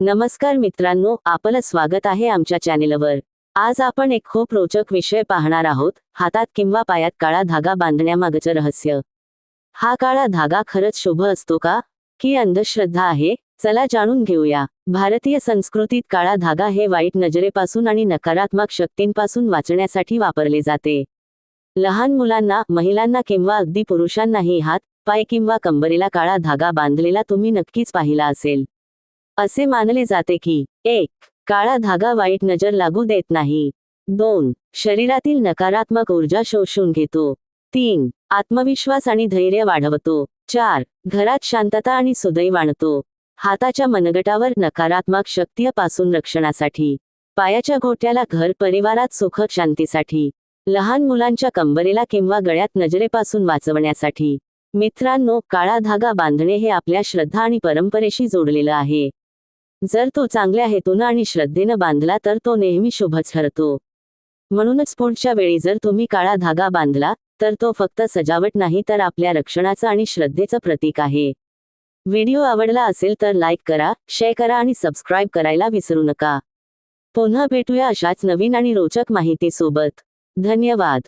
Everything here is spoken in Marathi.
नमस्कार मित्रांनो, आपलं स्वागत आहे आमच्या चॅनेलवर। आज आपण एक खूप रोचक विषय पाहणार आहोत, हातात किंवा पायात काळा धागा बांधण्यामागचं रहस्य। हा काळा धागा खरंच शुभ असतो का, की अंधश्रद्धा आहे? चला जाणून घेऊया। भारतीय संस्कृतीत काळा धागा हे वाईट नजरेपासून आणि नकारात्मक शक्तींपासून वाचण्यासाठी वापरले जाते। लहान मुलांना, महिलांना किंवा अगदी पुरुषांनाही हात, पाय किंवा कंबरेला काळा धागा बांधलेला तुम्ही नक्कीच पाहिला असेल। असे मानले जाते की 1. काळा धागा वाईट नजर लागू देत नाही। 2. शरीरातील नकारात्मक ऊर्जा शोषून घेतो। 3. आत्मविश्वास आणि धैर्य वाढवतो। 4. घरात शांतता आणि सुदैव आणतो। हाताच्या मनगटावर नकारात्मक शक्तीपासून रक्षणासाठी। पायाच्या घोट्याला घर परिवारात सुख शांतीसाठी। लहान मुलांच्या कंबरेला किंवा गळ्यात नजरेपासून वाचवण्यासाठी। मित्रांनो, काळा धागा बांधणे हे आपल्या श्रद्धा आणि परंपरेशी जोडलेलं आहे। जर तो चांगल्या हेतूनं आणि श्रद्धेनं बांधला तर तो नेहमी शुभच ठरतो। म्हणूनच पुढच्या वेळी जर तुम्ही काळा धागा बांधला, तर तो फक्त सजावट नाही तर आपल्या रक्षणाचं आणि श्रद्धेचं प्रतीक आहे। व्हिडिओ आवडला असेल तर लाईक करा, शेअर करा आणि सबस्क्राईब करायला विसरू नका। पुन्हा भेटूया अशाच नवीन आणि रोचक माहितीसोबत। धन्यवाद।